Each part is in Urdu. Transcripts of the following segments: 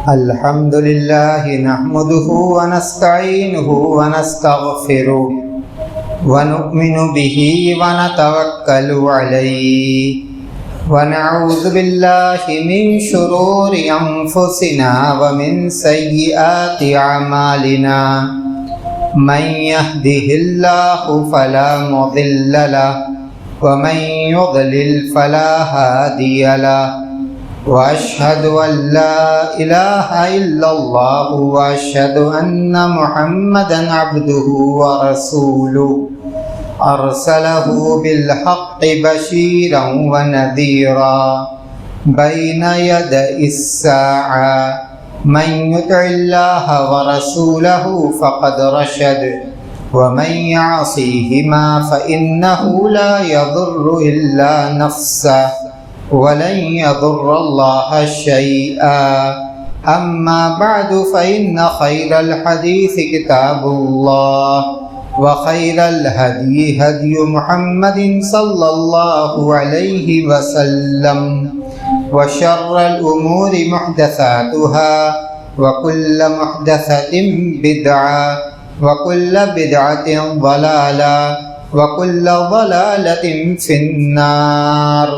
الحمد لله نحمده ونستعينه ونستغفره ونؤمن به ونتوكل عليه ونعوذ بالله من شرور أنفسنا ومن سيئات أعمالنا من يهده الله فلا مضل له ومن يضلل فلا هادي له وأشهد أن لا إله إلا الله وأشهد أن محمدا عبده ورسوله أرسله بالحق بشيرا ونذيرا بين يدي الساعة من يطع الله ورسوله فقد رشد ومن يعصيهما فإنه لا يضر إلا نفسه ولن يضر الله شيئا أما بعد فإن خير الحديث كتاب الله وخير الهدي هدي محمد صلى الله عليه وسلم وشر الأمور محدثاتها وكل محدثة بدعة وكل بدعة ضلالة وكل ضلالة في النار.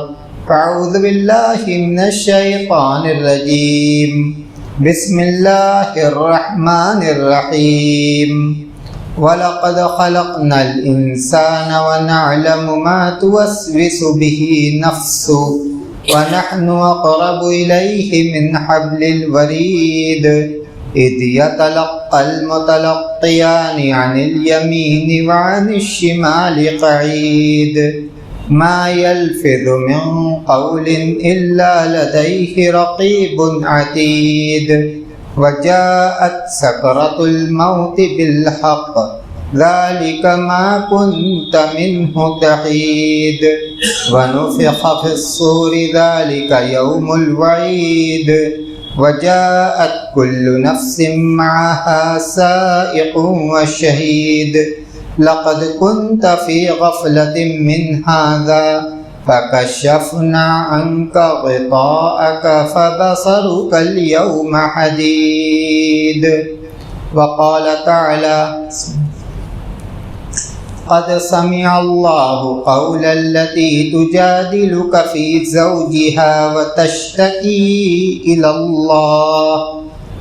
أعوذ بالله من الشيطان الرجيم. بسم الله الرحمن الرحيم. وَلَقَدْ خَلَقْنَا الْإِنسَانَ وَنَعْلَمُ مَا تُوَسْوِسُ بِهِ نَفْسُهُ وَنَحْنُ أَقْرَبُ إِلَيْهِ مِنْ حَبْلِ الْوَرِيدِ إِذْ يَتَلَقَّى الْمُتَلَقِّيَانِ عَنِ الْيَمِينِ وَعَنِ الشِّمَالِ قَعِيدٌ ما يلفظ من قول إلا لديه رقيب عتيد وجاءت سكرة الموت بالحق ذلك ما كنت منه تحيد ونفخ في الصور ذلك يوم الوعيد وجاءت كل نفس معها سائق وشهيد لقد كنت في غفلة من هذا فكشفنا عنك غطاءك فبصرك اليوم حديد. وقال تعالى قد سمع الله قول التي تجادلك في زوجها وتشتكي إلى الله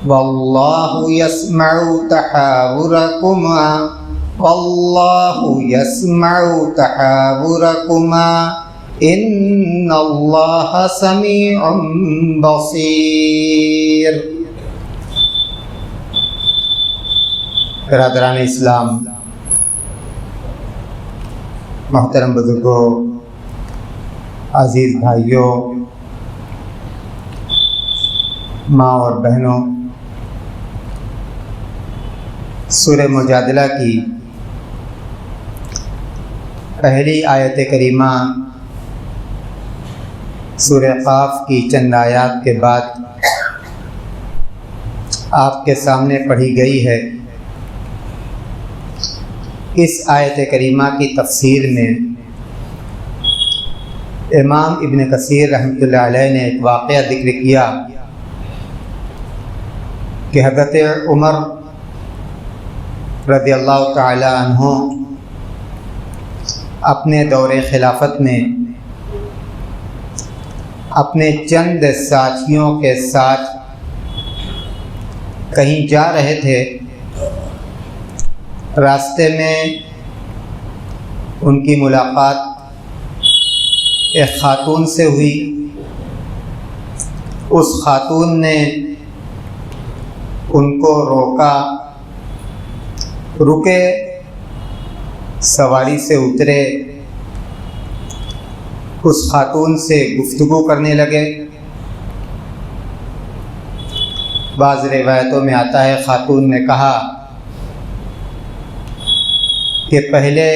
والله يسمع تحاوركما والله يسمع تحاوركما إن الله سميع بصير. برادران اسلام، محترم بزرگوں، عزیز بھائیوں، ماں اور بہنوں، سورہ مجادلہ کی پہلی آیت کریمہ سورہ قاف کی چند آیات کے بعد آپ کے سامنے پڑھی گئی ہے. اس آیت کریمہ کی تفسیر میں امام ابن کثیر رحمۃ اللہ علیہ نے ایک واقعہ ذکر کیا کہ حضرت عمر رضی اللہ تعالی عنہ اپنے دور خلافت میں اپنے چند ساتھیوں کے ساتھ کہیں جا رہے تھے. راستے میں ان کی ملاقات ایک خاتون سے ہوئی. اس خاتون نے ان کو روکا، رکے، سواری سے اترے، اس خاتون سے گفتگو کرنے لگے. بعض روایتوں میں آتا ہے خاتون نے کہا کہ پہلے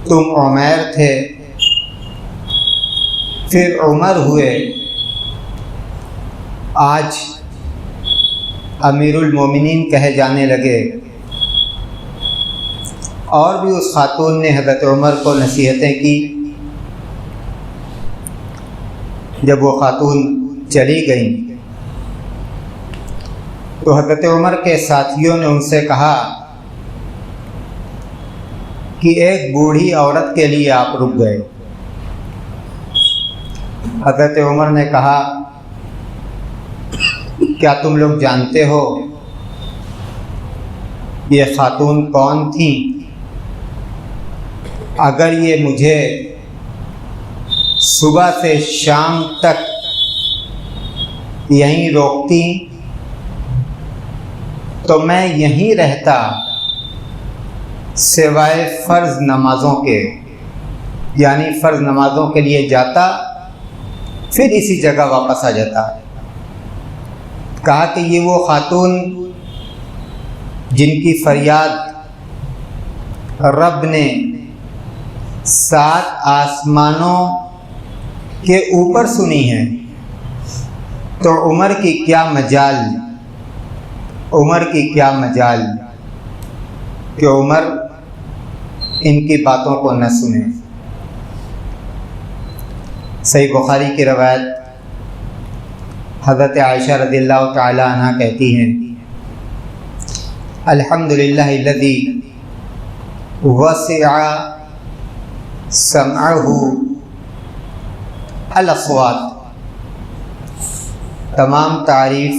تم عمیر تھے، پھر عمر ہوئے، آج امیر المومنین کہے جانے لگے. اور بھی اس خاتون نے حضرت عمر کو نصیحتیں کی. جب وہ خاتون چلی گئیں تو حضرت عمر کے ساتھیوں نے ان سے کہا کہ ایک بوڑھی عورت کے لیے آپ رک گئے۔ حضرت عمر نے کہا کیا تم لوگ جانتے ہو یہ خاتون کون تھیں؟ اگر یہ مجھے صبح سے شام تک یہیں روکتی تو میں یہیں رہتا سوائے فرض نمازوں کے، یعنی فرض نمازوں کے لیے جاتا پھر اسی جگہ واپس آ جاتا۔ کہا کہ یہ وہ خاتون جن کی فریاد رب نے 7 آسمانوں کے اوپر سنی ہے، تو عمر کی کیا مجال کہ عمر ان کی باتوں کو نہ سنے۔ صحیح بخاری کی روایت، حضرت عائشہ رضی اللہ تعالی عنہ کہتی ہیں الحمدللہ الذی وسع سمعہ الاصوات، تمام تعریف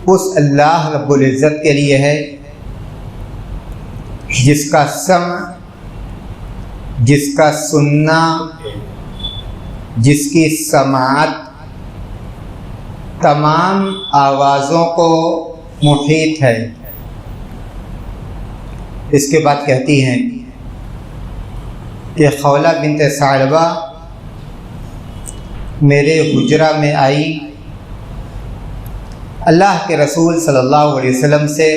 اس اللہ رب العزت کے لیے ہے جس کا سمع، جس کا سننا، جس کی سماعت تمام آوازوں کو محیط ہے۔ اس کے بعد کہتی ہیں کہ خولہ بنت ثعلبہ میرے حجرہ میں آئی، اللہ کے رسول صلی اللہ علیہ وسلم سے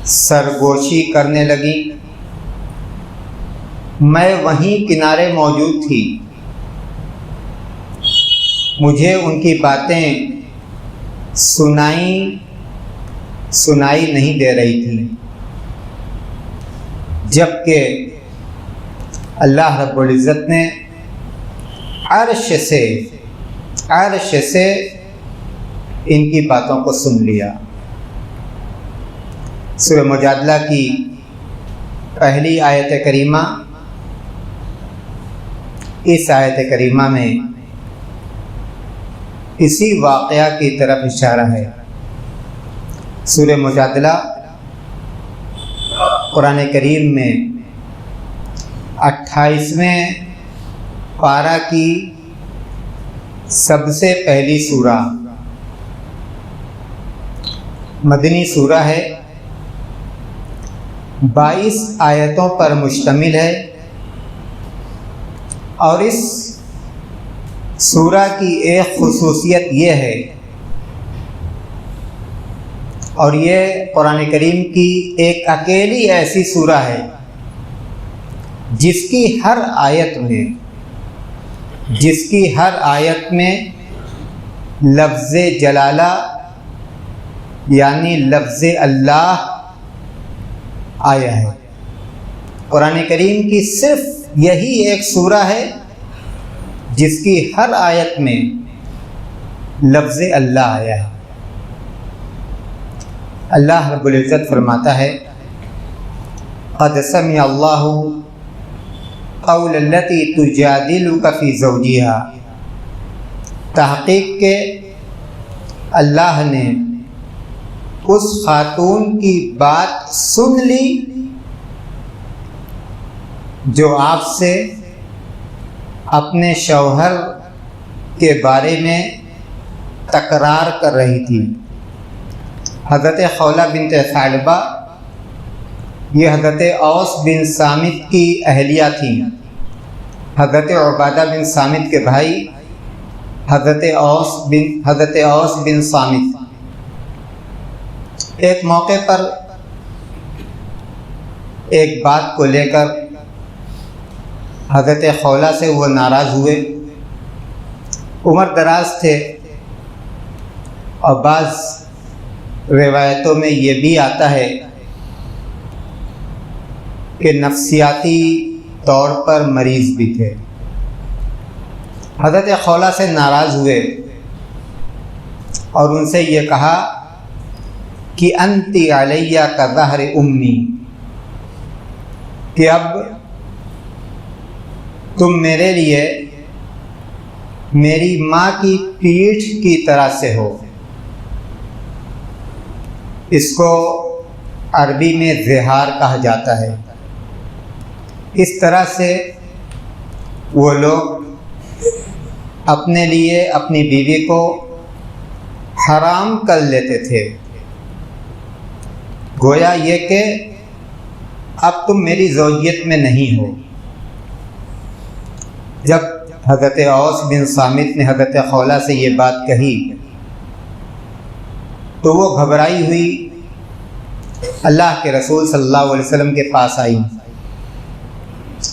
سرگوشی کرنے لگی۔ میں وہیں کنارے موجود تھی، مجھے ان کی باتیں سنائی نہیں دے رہی تھی، جبکہ اللہ رب العزت نے عرش سے ان کی باتوں کو سن لیا۔ سورہ مجادلہ کی پہلی آیت کریمہ، اس آیت کریمہ میں اسی واقعہ کی طرف اشارہ ہے۔ سورہ مجادلہ قرآن کریم میں 28ویں پارہ کی سب سے پہلی سورہ، مدنی سورہ ہے، 22 آیتوں پر مشتمل ہے، اور اس سورہ کی ایک خصوصیت یہ ہے، اور یہ قرآن کریم کی ایک اکیلی ایسی سورہ ہے جس کی ہر آیت میں لفظ جلالہ یعنی لفظ اللہ آیا ہے۔ قرآن کریم کی صرف یہی ایک سورہ ہے جس کی ہر آیت میں لفظ اللہ آیا ہے۔ اللہ رب العزت فرماتا ہے قد سمع اللہ قول التی تجادلک فی زوجہا، تحقیق کہ اللہ نے اس خاتون کی بات سن لی جو آپ سے اپنے شوہر کے بارے میں تکرار کر رہی تھی۔ حضرت خولہ بنت ثعلبہ یہ حضرت اوس بن صامت کی اہلیہ تھیں، حضرت عبادہ بن صامت کے بھائی حضرت اوس بن صامت۔ ایک موقع پر ایک بات کو لے کر حضرت خولہ سے وہ ناراض ہوئے۔ عمر دراز تھے، اور بعض روایتوں میں یہ بھی آتا ہے کہ نفسیاتی طور پر مریض بھی تھے۔ حضرت خولہ سے ناراض ہوئے اور ان سے یہ کہا کہ انتی علیہ کا ظہر امی، کہ اب تم میرے لیے میری ماں کی پیٹھ کی طرح سے ہو۔ اس کو عربی میں زہار کہا جاتا ہے۔ اس طرح سے وہ لوگ اپنے لیے اپنی بیوی کو حرام کر لیتے تھے، گویا یہ کہ اب تم میری زوجیت میں نہیں ہو۔ جب حضرت اوس بن صامت نے حضرت خولہ سے یہ بات کہی تو وہ گھبرائی ہوئی اللہ کے رسول صلی اللہ علیہ وسلم کے پاس آئی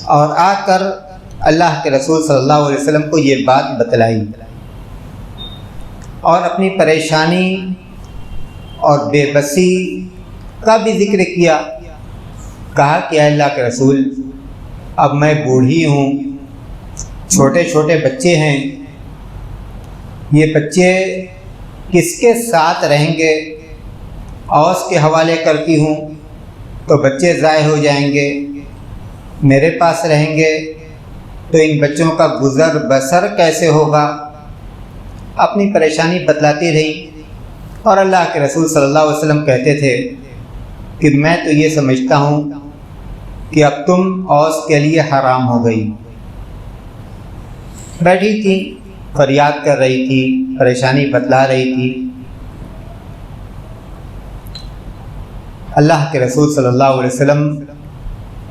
اور آ کر اللہ کے رسول صلی اللہ علیہ وسلم کو یہ بات بتلائی اور اپنی پریشانی اور بے بسی کا بھی ذکر کیا۔ کہا کہ اے اللہ کے رسول، اب میں بوڑھی ہوں، چھوٹے چھوٹے بچے ہیں، یہ بچے کس کے ساتھ رہیں گے؟ اوس کے حوالے کرتی ہوں تو بچے ضائع ہو جائیں گے، میرے پاس رہیں گے تو ان بچوں کا گزر بسر کیسے ہوگا؟ اپنی پریشانی بتلاتی رہی اور اللہ کے رسول صلی اللہ علیہ وسلم کہتے تھے کہ میں تو یہ سمجھتا ہوں کہ اب تم اوس کے لیے حرام ہو گئی۔ بیٹھی تھی، فریاد کر رہی تھی، پریشانی بتلا رہی تھی۔ اللہ کے رسول صلی اللہ علیہ وسلم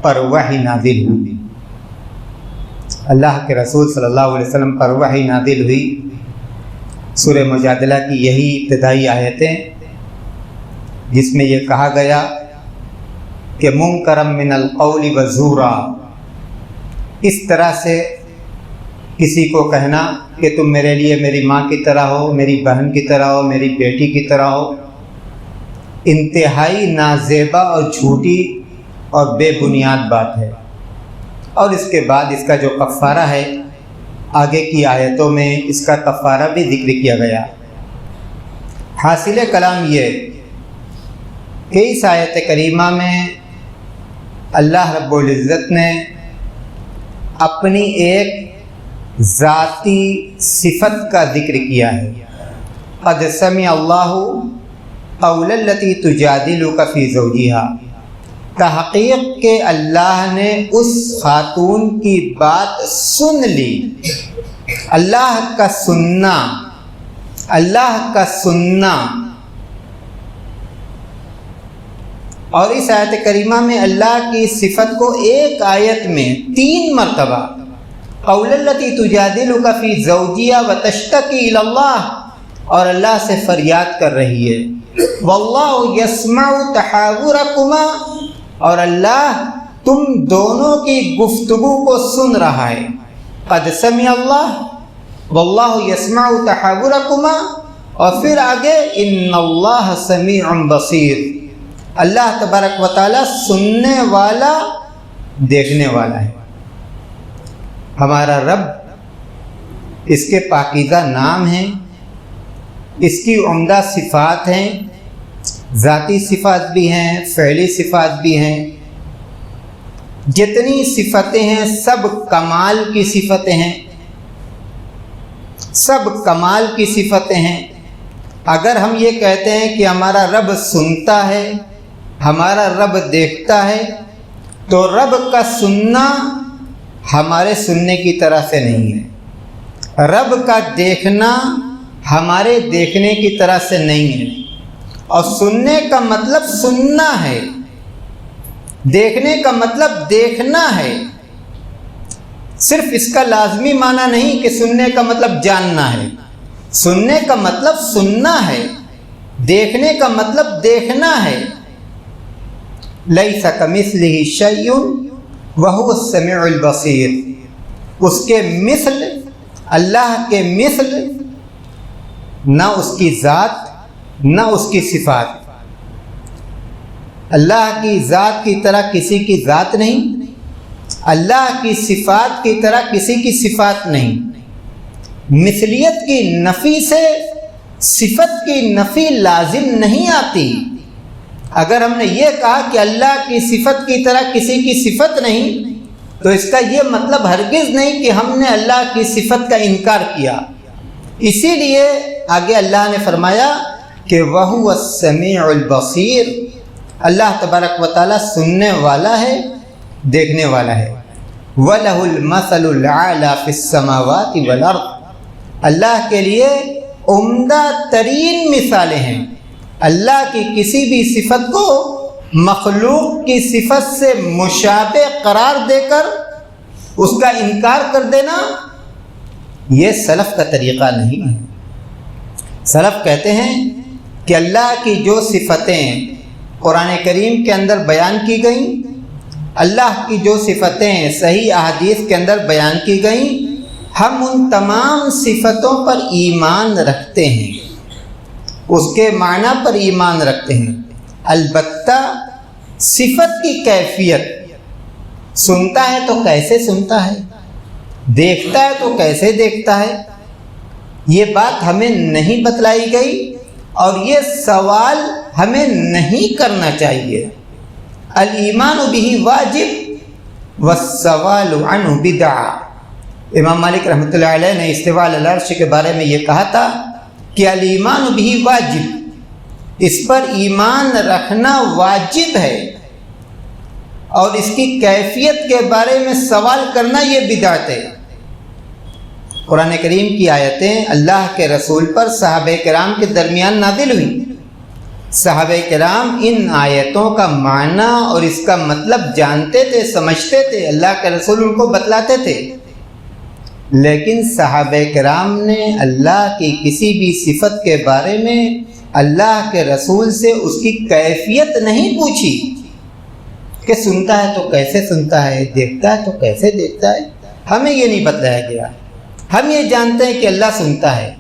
پر وحی نازل ہوئی، اللہ کے رسول صلی اللہ علیہ وسلم پر وحی نازل ہوئی۔ سورہ مجادلہ کی یہی ابتدائی آیتیں جس میں یہ کہا گیا کہ منکرم من القول وزورا، اس طرح سے کسی کو کہنا کہ تم میرے لیے میری ماں کی طرح ہو، میری بہن کی طرح ہو، میری بیٹی کی طرح ہو، انتہائی نازیبا اور جھوٹی اور بے بنیاد بات ہے۔ اور اس کے بعد اس کا جو کفارہ ہے آگے کی آیتوں میں اس کا کفارہ بھی ذکر کیا گیا۔ حاصل کلام یہ کہ اس آیت کریمہ میں اللہ رب العزت نے اپنی ایک ذاتی صفت کا ذکر کیا ہے۔ قد سمع اللہ قول التی تجادلک فی زوجہا، تحقیق کہ اللہ نے اس خاتون کی بات سن لی۔ اللہ کا سننا، اللہ کا سننا۔ اور اس آیت کریمہ میں اللہ کی صفت کو ایک آیت میں 3 مرتبہ قول التی تجادلک فی زوجہا وتشتکی الی اللہ، اور اللہ سے فریاد کر رہی ہے، واللہ یسمع تحاورکما، اور اللہ تم دونوں کی گفتگو کو سن رہا ہے۔ قد سمع اللہ واللہ یسمع تحاورکما، اور پھر آگے ان اللہ سمیع بصیر، اللہ تبارک و تعالی سننے والا، دیکھنے والا ہے۔ ہمارا رب، اس کے پاکیزہ نام ہیں، اس کی عمدہ صفات ہیں، ذاتی صفات بھی ہیں، فعلی صفات بھی ہیں۔ جتنی صفتیں ہیں سب کمال کی صفتیں ہیں، سب کمال کی صفتیں ہیں۔ اگر ہم یہ کہتے ہیں کہ ہمارا رب سنتا ہے، ہمارا رب دیکھتا ہے، تو رب کا سننا ہمارے سننے کی طرح سے نہیں ہے، رب کا دیکھنا ہمارے دیکھنے کی طرح سے نہیں ہے۔ اور سننے کا مطلب سننا ہے، دیکھنے کا مطلب دیکھنا ہے۔ صرف اس کا لازمی معنی نہیں کہ سننے کا مطلب جاننا ہے، سننے کا مطلب سننا ہے، دیکھنے کا مطلب دیکھنا ہے۔ لیس کمثلہ شیء وہو السمیع البصیر، اس کے مثل، اللہ کے مثل، نہ اس کی ذات نہ اس کی صفات۔ اللہ کی ذات کی طرح کسی کی ذات نہیں، اللہ کی صفات کی طرح کسی کی صفات نہیں۔ مثلیت کی نفی سے صفت کی نفی لازم نہیں آتی۔ اگر ہم نے یہ کہا کہ اللہ کی صفت کی طرح کسی کی صفت نہیں، تو اس کا یہ مطلب ہرگز نہیں کہ ہم نے اللہ کی صفت کا انکار کیا۔ اسی لیے آگے اللہ نے فرمایا کہ وَهُوَ السَّمِيعُ الْبَصِيرُ، اللہ تبارک و تعالیٰ سننے والا ہے، دیکھنے والا ہے۔ وَلَهُ الْمَثَلُ الْأَعْلَى فِي السَّمَاوَاتِ وَالْأَرْضِ، اللہ کے لیے عمدہ ترین مثالیں ہیں۔ اللہ کی کسی بھی صفت کو مخلوق کی صفت سے مشابہ قرار دے کر اس کا انکار کر دینا، یہ سلف کا طریقہ نہیں ہے۔ سلف کہتے ہیں کہ اللہ کی جو صفتیں قرآن کریم کے اندر بیان کی گئیں، اللہ کی جو صفتیں صحیح احادیث کے اندر بیان کی گئیں، ہم ان تمام صفتوں پر ایمان رکھتے ہیں، اس کے معنی پر ایمان رکھتے ہیں۔ البتہ صفت کی کیفیت، سنتا ہے تو کیسے سنتا ہے، دیکھتا ہے تو کیسے دیکھتا ہے، یہ بات ہمیں نہیں بتلائی گئی، اور یہ سوال ہمیں نہیں کرنا چاہیے۔ الایمان بہ واجب والسوال عنہ بدعہ۔ امام مالک رحمۃ اللہ علیہ نے استواء علی العرش کے بارے میں یہ کہا تھا کہ الایمان بہ واجب، اس پر ایمان رکھنا واجب ہے، اور اس کی کیفیت کے بارے میں سوال کرنا یہ بدعت ہے۔ قرآن کریم کی آیتیں اللہ کے رسول پر صحابہ کرام کے درمیان نازل ہوئی۔ صحابہ کرام ان آیتوں کا معنی اور اس کا مطلب جانتے تھے، سمجھتے تھے، اللہ کے رسول ان کو بتلاتے تھے، لیکن صحابہ کرام نے اللہ کی کسی بھی صفت کے بارے میں اللہ کے رسول سے اس کی کیفیت نہیں پوچھی کہ سنتا ہے تو کیسے سنتا ہے، دیکھتا ہے تو کیسے دیکھتا ہے۔ ہمیں یہ نہیں بتلایا گیا۔ ہم یہ جانتے ہیں کہ اللہ سنتا ہے،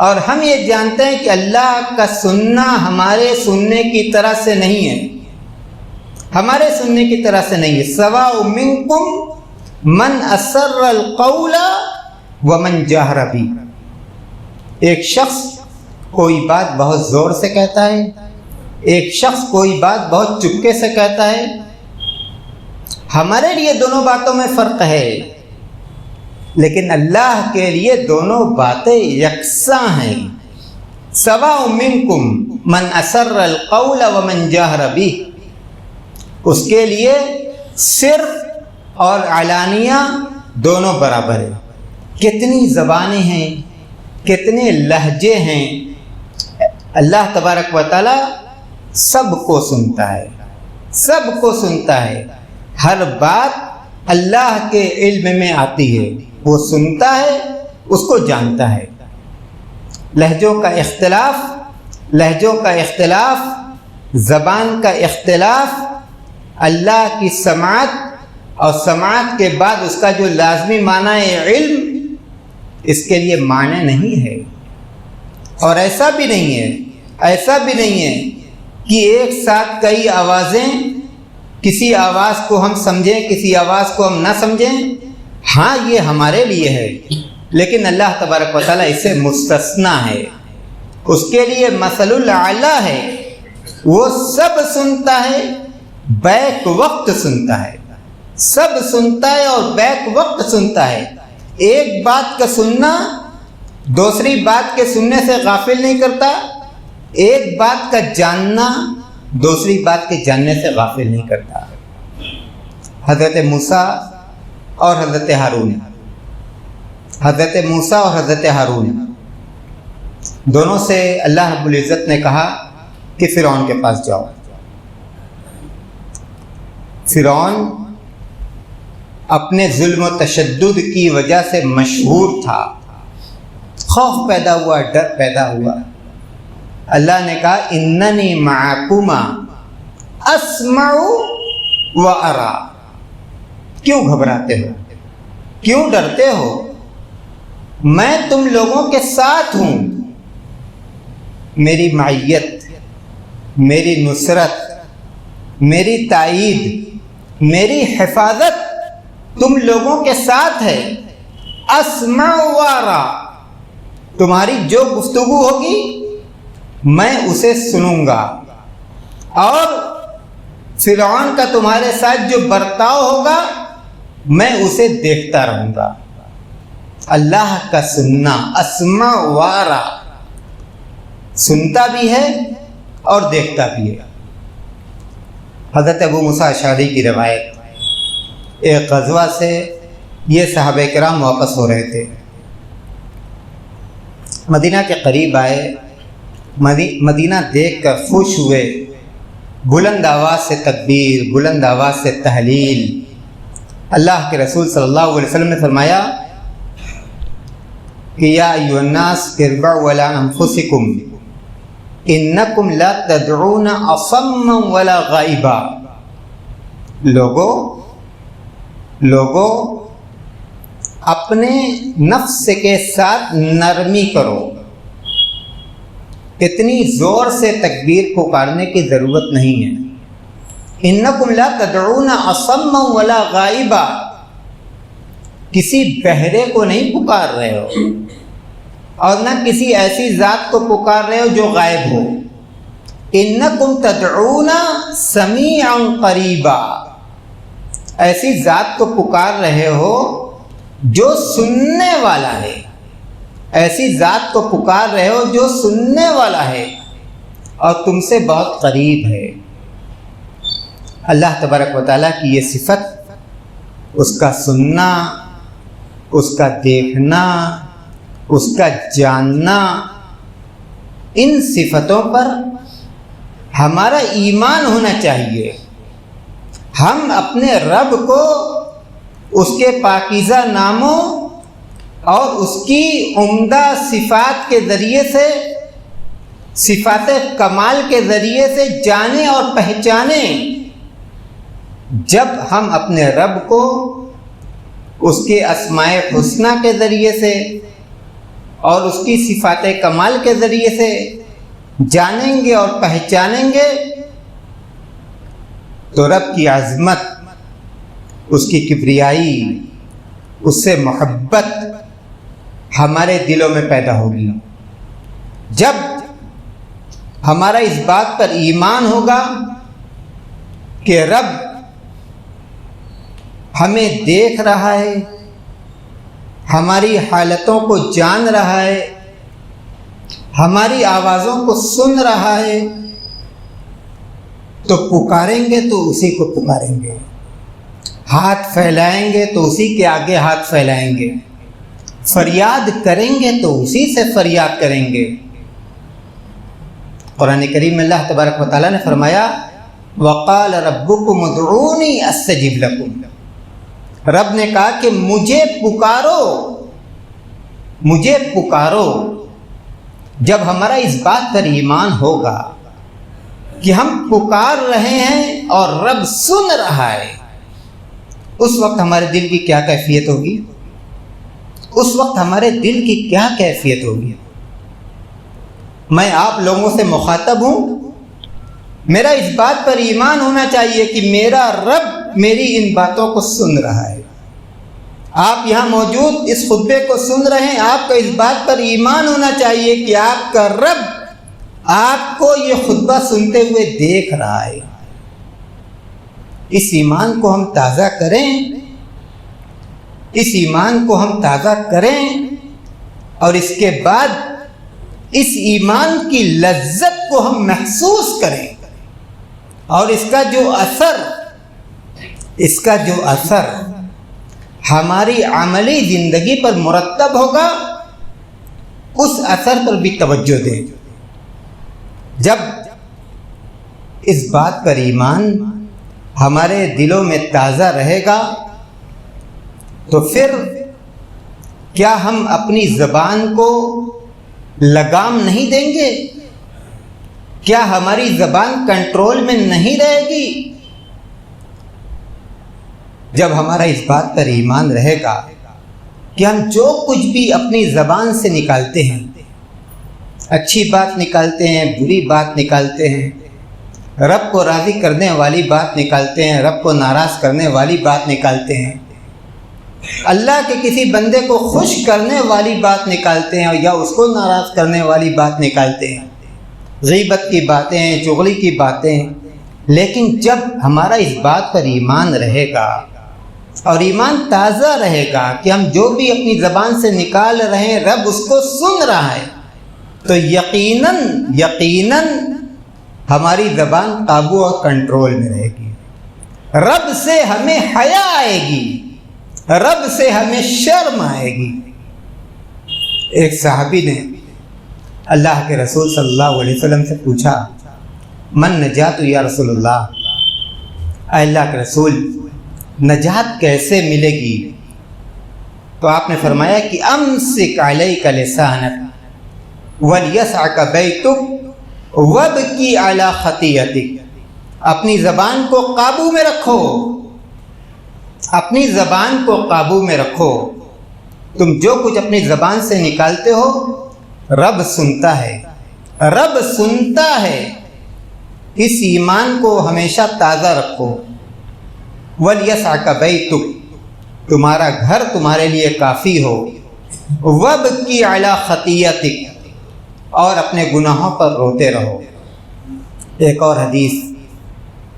اور ہم یہ جانتے ہیں کہ اللہ کا سننا ہمارے سننے کی طرح سے نہیں ہے، ہمارے سننے کی طرح سے نہیں ہے۔ سواء منکم من اسر القول ومن جہر بہ، ایک شخص کوئی بات بہت زور سے کہتا ہے، ایک شخص کوئی بات بہت چپکے سے کہتا ہے۔ ہمارے لیے دونوں باتوں میں فرق ہے، لیکن اللہ کے لیے دونوں باتیں یکساں ہیں۔ سواء منکم من اسر القول ومن جہر بہ، اس کے لیے صرف اور علانیہ دونوں برابر ہیں۔ کتنی زبانیں ہیں، کتنے لہجے ہیں، اللہ تبارک و تعالی سب کو سنتا ہے، سب کو سنتا ہے۔ ہر بات اللہ کے علم میں آتی ہے، وہ سنتا ہے، اس کو جانتا ہے۔ لہجوں کا اختلاف، لہجوں کا اختلاف، زبان کا اختلاف، اللہ کی سماعت اور سماعت کے بعد اس کا جو لازمی معنی ہے علم، اس کے لیے معنی نہیں ہے۔ اور ایسا بھی نہیں ہے، ایسا بھی نہیں ہے کہ ایک ساتھ کئی آوازیں، کسی آواز کو ہم سمجھیں، کسی آواز کو ہم نہ سمجھیں۔ ہاں یہ ہمارے لیے ہے، لیکن اللہ تبارک و تعالیٰ اس سے مستثنا ہے، اس کے لیے مثل الاعلیٰ ہے، وہ سب سنتا ہے، بیک وقت سنتا ہے، سب سنتا ہے اور بیک وقت سنتا ہے۔ ایک بات کا سننا دوسری بات کے سننے سے غافل نہیں کرتا، ایک بات کا جاننا دوسری بات کے جاننے سے غافل نہیں کرتا۔ حضرت موسیٰ اور حضرت ہارون، حضرت موسیٰ اور حضرت ہارون دونوں سے اللہ رب العزت نے کہا کہ فرعون کے پاس جاؤ۔ فرعون اپنے ظلم و تشدد کی وجہ سے مشہور تھا، خوف پیدا ہوا، ڈر پیدا ہوا۔ اللہ نے کہا اننی معکما اسمع و ارا، کیوں گھبراتے ہو، کیوں ڈرتے ہو، میں تم لوگوں کے ساتھ ہوں۔ میری معیت، میری نصرت، میری تائید، میری حفاظت تم لوگوں کے ساتھ ہے۔ اسمع و ارا، تمہاری جو گفتگو ہوگی میں اسے سنوں گا، اور فرعون کا تمہارے ساتھ جو برتاؤ ہوگا میں اسے دیکھتا رہوں گا۔ اللہ کا سننا، اسمع وارا، سنتا بھی ہے اور دیکھتا بھی ہے۔ حضرت ابو موسیٰ اشعری کی روایت، ایک غزوہ سے یہ صحابہ کرام واپس ہو رہے تھے، مدینہ کے قریب آئے، مدینہ دیکھ کر خوش ہوئے، بلند آواز سے تکبیر، بلند آواز سے تحلیل۔ اللہ کے رسول صلی اللہ علیہ وسلم نے فرمایا کہ یا ایھا الناس اربعوا علی انفسکم انکم لا تدعون اصما ولا غائبا۔ لوگوں اپنے نفس کے ساتھ نرمی کرو، اتنی زور سے تکبیر پکارنے کی ضرورت نہیں ہے۔ انکم لا تدعون اصما ولا غائبا، کسی بہرے کو نہیں پکار رہے ہو، اور نہ کسی ایسی ذات کو پکار رہے ہو جو غائب ہو۔ انکم تدعون سمیعا قریبا، ایسی ذات کو پکار رہے ہو جو سننے والا ہے، ایسی ذات کو پکار رہے ہو جو سننے والا ہے اور تم سے بہت قریب ہے۔ اللہ تبارک و تعالیٰ کی یہ صفت، اس کا سننا، اس کا دیکھنا، اس کا جاننا، ان صفتوں پر ہمارا ایمان ہونا چاہیے۔ ہم اپنے رب کو اس کے پاکیزہ ناموں اور اس کی عمدہ صفات کے ذریعے سے، صفات کمال کے ذریعے سے جانیں اور پہچانیں۔ جب ہم اپنے رب کو اس کے اسماء حسنہ کے ذریعے سے اور اس کی صفات کمال کے ذریعے سے جانیں گے اور پہچانیں گے تو رب کی عظمت، اس کی کبریائی، اس سے محبت ہمارے دلوں میں پیدا ہوگی۔ جب ہمارا اس بات پر ایمان ہوگا کہ رب ہمیں دیکھ رہا ہے، ہماری حالتوں کو جان رہا ہے، ہماری آوازوں کو سن رہا ہے، تو پکاریں گے تو اسی کو پکاریں گے، ہاتھ پھیلائیں گے تو اسی کے آگے ہاتھ پھیلائیں گے، فریاد کریں گے تو اسی سے فریاد کریں گے۔ قرآن کریم میں اللہ تبارک و تعالیٰ نے فرمایا وَقَالَ رَبُّكُمُ ادْعُونِي أَسْتَجِبْ لَكُمْ، رب نے کہا کہ مجھے پکارو، مجھے پکارو۔ جب ہمارا اس بات پر ایمان ہوگا کہ ہم پکار رہے ہیں اور رب سن رہا ہے، اس وقت ہمارے دل کی کیا کیفیت ہوگی؟ اس وقت ہمارے دل کی کیا کیفیت ہوگی؟ میں آپ لوگوں سے مخاطب ہوں، میرا اس بات پر ایمان ہونا چاہیے کہ میرا رب میری ان باتوں کو سن رہا ہے۔ آپ یہاں موجود اس خطبے کو سن رہے ہیں، آپ کا اس بات پر ایمان ہونا چاہیے کہ آپ کا رب آپ کو یہ خطبہ سنتے ہوئے دیکھ رہا ہے۔ اس ایمان کو ہم تازہ کریں، اس ایمان کو ہم تازہ کریں، اور اس کے بعد اس ایمان کی لذت کو ہم محسوس کریں، اور اس کا جو اثر ہماری عملی زندگی پر مرتب ہوگا، اس اثر پر بھی توجہ دیں۔ جب اس بات پر ایمان ہمارے دلوں میں تازہ رہے گا تو پھر کیا ہم اپنی زبان کو لگام نہیں دیں گے؟ کیا ہماری زبان کنٹرول میں نہیں رہے گی؟ جب ہمارا اس بات پر ایمان رہے گا کہ ہم جو کچھ بھی اپنی زبان سے نکالتے ہیں، اچھی بات نکالتے ہیں، بری بات نکالتے ہیں، رب کو راضی کرنے والی بات نکالتے ہیں، رب کو ناراض کرنے والی بات نکالتے ہیں، اللہ کے کسی بندے کو خوش کرنے والی بات نکالتے ہیں یا اس کو ناراض کرنے والی بات نکالتے ہیں، غیبت کی باتیں، چغلی کی باتیں، لیکن جب ہمارا اس بات پر ایمان رہے گا اور ایمان تازہ رہے گا کہ ہم جو بھی اپنی زبان سے نکال رہے ہیں رب اس کو سن رہا ہے، تو یقیناً ہماری زبان قابو اور کنٹرول میں رہے گی۔ رب سے ہمیں حیا آئے گی، رب سے ہمیں شرم آئے گی۔ ایک صحابی نے اللہ کے رسول صلی اللہ علیہ وسلم سے پوچھا، من نجات یا رسول اللہ، اے اللہ کے رسول نجات کیسے ملے گی؟ تو آپ نے فرمایا کہ امسک علیک لسانک ولیسعک بیتک وابکی علی خطیئتک، اپنی زبان کو قابو میں رکھو، اپنی زبان کو قابو میں رکھو۔ تم جو کچھ اپنی زبان سے نکالتے ہو رب سنتا ہے، رب سنتا ہے۔ اس ایمان کو ہمیشہ تازہ رکھو۔ وَلْيَسْعَكَ بَيْتُكَ، تمہارا گھر تمہارے لیے کافی ہو۔ وَابْكِ عَلَى خَطِيئَتِكَ، اور اپنے گناہوں پر روتے رہو۔ ایک اور حدیث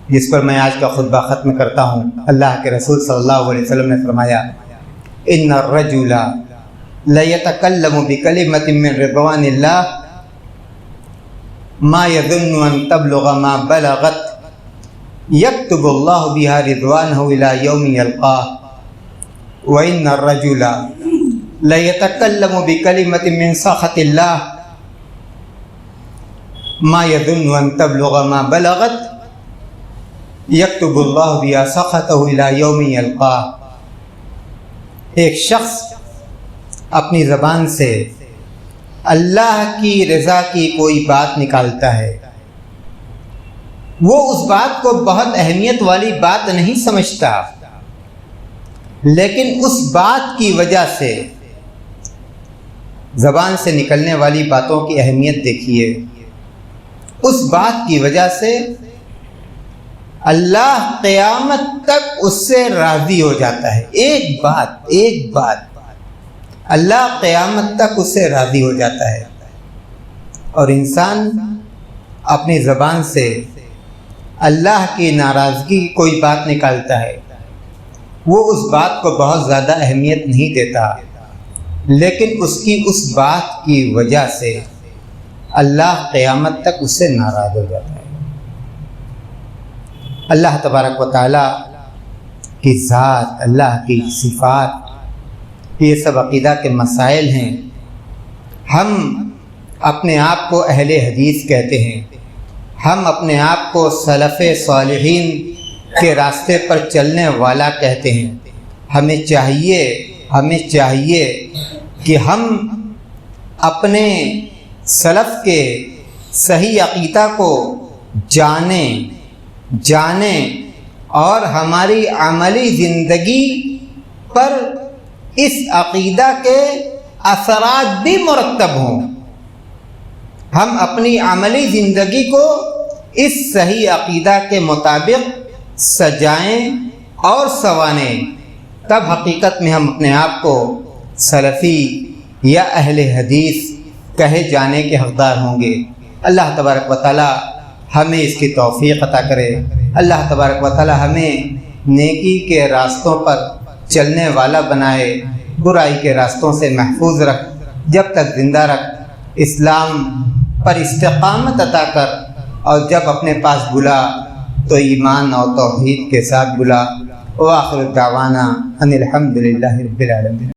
جس پر میں آج کا خطبہ ختم کرتا ہوں، اللہ کے رسول صلی اللہ علیہ وسلم نے فرمایا، ان الرجل لیتکلم بکلمۃ من رضوان اللہ ما یظن ان تبلغ ما بلغت یکتب اللہ بها رضوانہ الی یوم یلقاہ، وان الرجل لیتکلم بکلمۃ من سخط اللہ ما یظن ان تبلغ ما بلغت یکتب اللہ بها سخطہ الی یوم یلقاہ۔ ایک شخص اپنی زبان سے اللہ کی رضا کی کوئی بات نکالتا ہے، وہ اس بات کو بہت اہمیت والی بات نہیں سمجھتا، لیکن اس بات کی وجہ سے، زبان سے نکلنے والی باتوں کی اہمیت دیکھیے، اس بات کی وجہ سے اللہ قیامت تک اس سے راضی ہو جاتا ہے۔ ایک بات اللہ قیامت تک اس سے راضی ہو جاتا ہے۔ اور انسان اپنی زبان سے اللہ کی ناراضگی کی کوئی بات نکالتا ہے، وہ اس بات کو بہت زیادہ اہمیت نہیں دیتا، لیکن اس بات کی وجہ سے اللہ قیامت تک اس سے ناراض ہو جاتا ہے۔ اللہ تبارک و تعالیٰ کی ذات، اللہ کی صفات، یہ سب عقیدہ کے مسائل ہیں۔ ہم اپنے آپ کو اہل حدیث کہتے ہیں، ہم اپنے آپ کو سلف صالحین کے راستے پر چلنے والا کہتے ہیں۔ ہمیں چاہیے کہ ہم اپنے سلف کے صحیح عقیدہ کو جانیں اور ہماری عملی زندگی پر اس عقیدہ کے اثرات بھی مرتب ہوں۔ ہم اپنی عملی زندگی کو اس صحیح عقیدہ کے مطابق سجائیں اور سنواریں، تب حقیقت میں ہم اپنے آپ کو سلفی یا اہل حدیث کہے جانے کے حقدار ہوں گے۔ اللہ تبارک و تعالی ہمیں اس کی توفیق عطا کرے۔ اللہ تبارک و تعالی ہمیں نیکی کے راستوں پر چلنے والا بنائے، برائی کے راستوں سے محفوظ رکھ، جب تک زندہ رکھ، اسلام پر استقامت عطا کر، اور جب اپنے پاس بلا تو ایمان اور توحید کے ساتھ بلا۔ وآخر دعوانا ان الحمد للہ رب العالمین۔